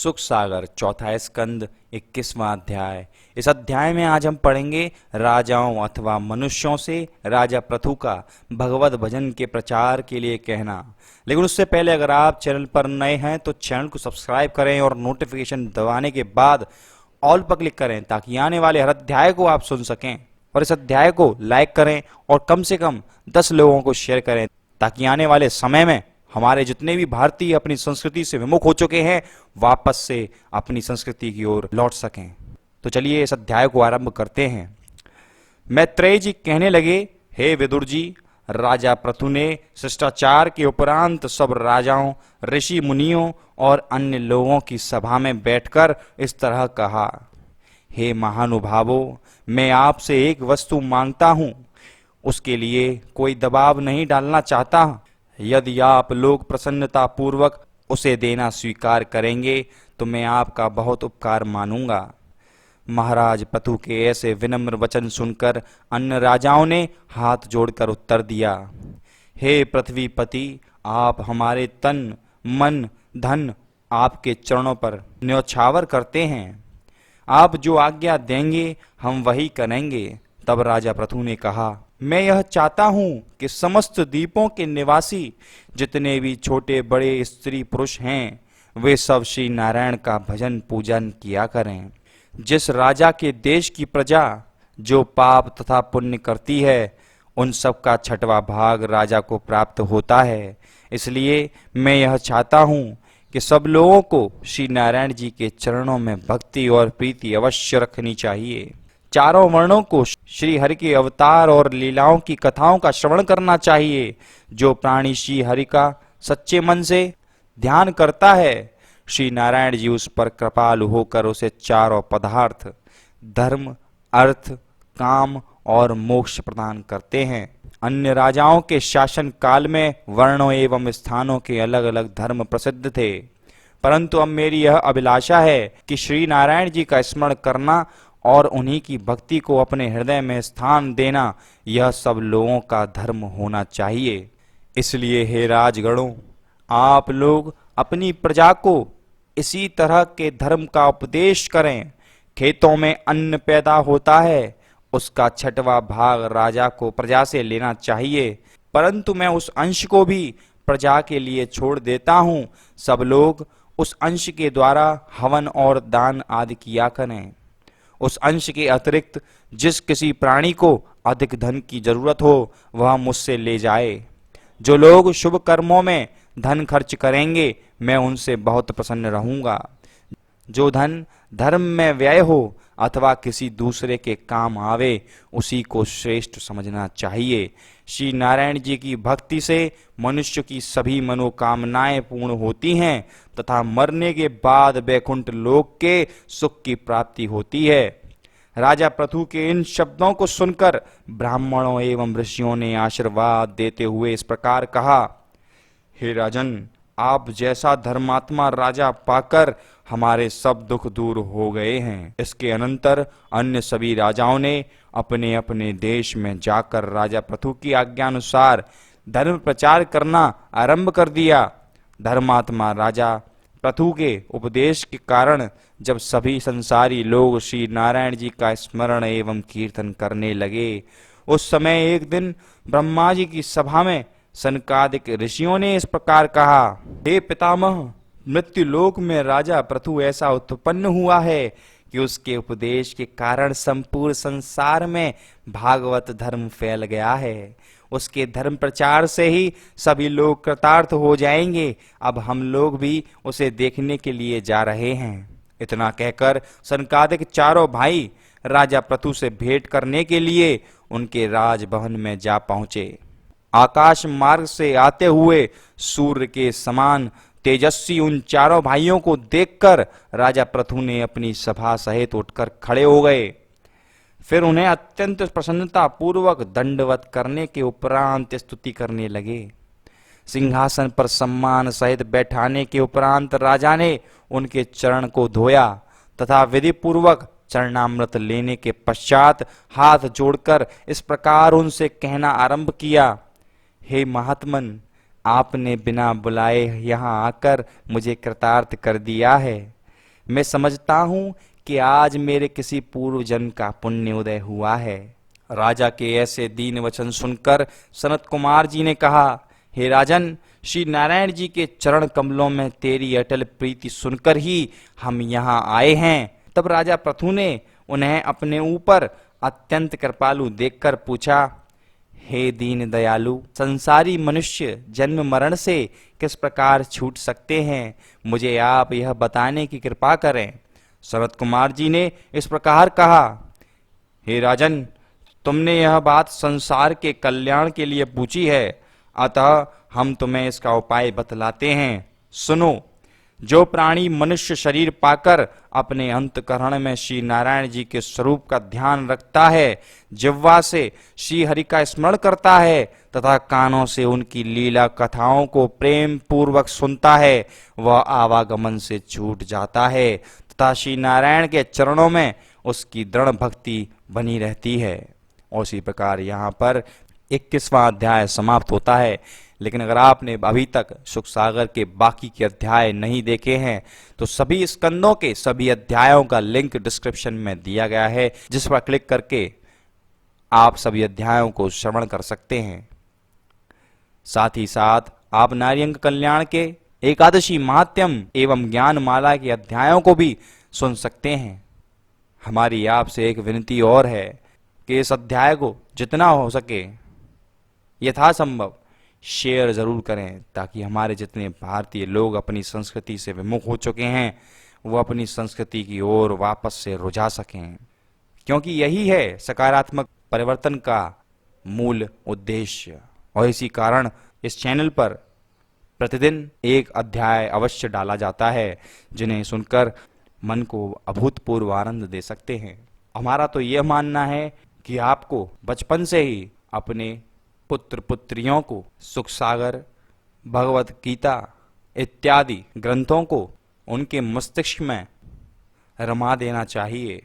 सुख सागर चौथा स्कंद 21वां अध्याय। इस अध्याय में आज हम पढ़ेंगे राजाओं अथवा मनुष्यों से राजा पृथु का भगवत भजन के प्रचार के लिए कहना। लेकिन उससे पहले अगर आप चैनल पर नए हैं तो चैनल को सब्सक्राइब करें और नोटिफिकेशन दबाने के बाद ऑल पर क्लिक करें ताकि आने वाले हर अध्याय को आप सुन सकें। और इस अध्याय को लाइक करें और कम से कम 10 लोगों को शेयर करें ताकि आने वाले समय में हमारे जितने भी भारतीय अपनी संस्कृति से विमुख हो चुके हैं वापस से अपनी संस्कृति की ओर लौट सकें। तो चलिए इस अध्याय को आरंभ करते हैं। मैत्रेय जी कहने लगे, हे विदुर जी, राजा पृथु ने शिष्टाचार के उपरांत सब राजाओं, ऋषि मुनियों और अन्य लोगों की सभा में बैठकर इस तरह कहा, हे महानुभावों, मैं आपसे एक वस्तु मांगता हूं। उसके लिए कोई दबाव नहीं डालना चाहता। यदि आप लोग प्रसन्नता पूर्वक उसे देना स्वीकार करेंगे तो मैं आपका बहुत उपकार मानूंगा। महाराज पृथु के ऐसे विनम्र वचन सुनकर अन्य राजाओं ने हाथ जोड़कर उत्तर दिया, हे पृथ्वीपति, आप हमारे तन मन धन आपके चरणों पर न्यौछावर करते हैं। आप जो आज्ञा देंगे हम वही करेंगे। तब राजा पृथु ने कहा, मैं यह चाहता हूं कि समस्त द्वीपों के निवासी जितने भी छोटे बड़े स्त्री पुरुष हैं वे सब श्री नारायण का भजन पूजन किया करें। जिस राजा के देश की प्रजा जो पाप तथा पुण्य करती है उन सब का 6वां भाग राजा को प्राप्त होता है। इसलिए मैं यह चाहता हूं कि सब लोगों को श्री नारायण जी के चरणों में भक्ति और प्रीति अवश्य रखनी चाहिए। चारों वर्णों को श्री हरि के अवतार और लीलाओं की कथाओं का श्रवण करना चाहिए। जो प्राणी श्री हरि का सच्चे मन से ध्यान करता है श्री नारायण जी उस पर कृपालु होकर उसे चारों पदार्थ धर्म, अर्थ, काम और मोक्ष प्रदान करते हैं। अन्य राजाओं के शासन काल में वर्णों एवं स्थानों के अलग अलग धर्म प्रसिद्ध थे, परंतु अब मेरी यह अभिलाषा है कि श्री नारायण जी का स्मरण करना और उन्हीं की भक्ति को अपने हृदय में स्थान देना यह सब लोगों का धर्म होना चाहिए। इसलिए हे राजगणों, आप लोग अपनी प्रजा को इसी तरह के धर्म का उपदेश करें। खेतों में अन्न पैदा होता है, उसका 6वां भाग राजा को प्रजा से लेना चाहिए, परंतु मैं उस अंश को भी प्रजा के लिए छोड़ देता हूँ। सब लोग उस अंश के द्वारा हवन और दान आदि किया करें। उस अंश के अतिरिक्त जिस किसी प्राणी को अधिक धन की जरूरत हो वह मुझसे ले जाए। जो लोग शुभ कर्मों में धन खर्च करेंगे मैं उनसे बहुत प्रसन्न रहूंगा। जो धन धर्म में व्यय हो अथवा किसी दूसरे के काम आवे उसी को श्रेष्ठ समझना चाहिए। श्री नारायण जी की भक्ति से मनुष्य की सभी मनोकामनाएं पूर्ण होती हैं तथा मरने के बाद वैकुंठ लोक के सुख की प्राप्ति होती है। राजा पृथु के इन शब्दों को सुनकर ब्राह्मणों एवं ऋषियों ने आशीर्वाद देते हुए इस प्रकार कहा, हे राजन, आप जैसा धर्मात्मा राजा पाकर हमारे सब दुख दूर हो गए हैं। इसके अनंतर अन्य सभी राजाओं ने अपने अपने देश में जाकर राजा पृथु की आज्ञा अनुसार धर्म प्रचार करना आरंभ कर दिया। धर्मात्मा राजा पृथु के उपदेश के कारण जब सभी संसारी लोग श्री नारायण जी का स्मरण एवं कीर्तन करने लगे उस समय एक दिन ब्रह्मा जी की सभा में सनकादिक ऋषियों ने इस प्रकार कहा, हे पितामह, मृत्यु लोक में राजा पृथु ऐसा उत्पन्न हुआ है कि उसके उपदेश के कारण संपूर्ण संसार में भागवत धर्म फैल गया है। उसके धर्म प्रचार से ही सभी लोग कृतार्थ हो जाएंगे। अब हम लोग भी उसे देखने के लिए जा रहे हैं। इतना कहकर सनकादिक चारों भाई राजा पृथु से भेंट करने के लिए उनके राजभवन में जा पहुंचे। आकाश मार्ग से आते हुए सूर्य के समान तेजस्वी उन चारों भाइयों को देखकर राजा पृथु ने अपनी सभा सहित उठकर खड़े हो गए। फिर उन्हें अत्यंत प्रसन्नता पूर्वक दंडवत करने के उपरांत स्तुति करने लगे। सिंहासन पर सम्मान सहित बैठाने के उपरांत राजा ने उनके चरण को धोया तथा विधि पूर्वक चरणामृत लेने के पश्चात हाथ जोड़कर इस प्रकार उनसे कहना आरंभ किया, हे महात्मन, आपने बिना बुलाए यहाँ आकर मुझे कृतार्थ कर दिया है। मैं समझता हूँ कि आज मेरे किसी पूर्व जन्म का पुण्य उदय हुआ है। राजा के ऐसे दीन वचन सुनकर सनत कुमार जी ने कहा, हे राजन, श्री नारायण जी के चरण कमलों में तेरी अटल प्रीति सुनकर ही हम यहाँ आए हैं। तब राजा पृथु ने उन्हें अपने ऊपर अत्यंत कृपालु देखकर पूछा, हे दीन दयालु, संसारी मनुष्य जन्म मरण से किस प्रकार छूट सकते हैं, मुझे आप यह बताने की कृपा करें। सनत कुमार जी ने इस प्रकार कहा, हे राजन, तुमने यह बात संसार के कल्याण के लिए पूछी है, अतः हम तुम्हें इसका उपाय बतलाते हैं। सुनो, जो प्राणी मनुष्य शरीर पाकर अपने अंतकरण में श्री नारायण जी के स्वरूप का ध्यान रखता है, जिह्वा से श्री हरि का स्मरण करता है तथा कानों से उनकी लीला कथाओं को प्रेम पूर्वक सुनता है, वह आवागमन से छूट जाता है तथा श्री नारायण के चरणों में उसकी दृढ़ भक्ति बनी रहती है। और इसी प्रकार यहाँ पर 21वां अध्याय समाप्त होता है। लेकिन अगर आपने अभी तक सुख सागर के बाकी के अध्याय नहीं देखे हैं तो सभी स्कंदों के सभी अध्यायों का लिंक डिस्क्रिप्शन में दिया गया है, जिस पर क्लिक करके आप सभी अध्यायों को श्रवण कर सकते हैं। साथ ही साथ आप नारियंग कल्याण के एकादशी महात्म्य एवं ज्ञान माला के अध्यायों को भी सुन सकते हैं। हमारी आपसे एक विनती और है कि इस अध्याय को जितना हो सके यथासंभव शेयर जरूर करें, ताकि हमारे जितने भारतीय लोग अपनी संस्कृति से विमुख हो चुके हैं वो अपनी संस्कृति की ओर वापस से रुझा सकें, क्योंकि यही है सकारात्मक परिवर्तन का मूल उद्देश्य। और इसी कारण इस चैनल पर प्रतिदिन एक अध्याय अवश्य डाला जाता है, जिन्हें सुनकर मन को अभूतपूर्व आनंद दे सकते हैं। हमारा तो यह मानना है कि आपको बचपन से ही अपने पुत्र पुत्रियों को सुख सागर, भगवत गीता इत्यादि ग्रंथों को उनके मस्तिष्क में रमा देना चाहिए।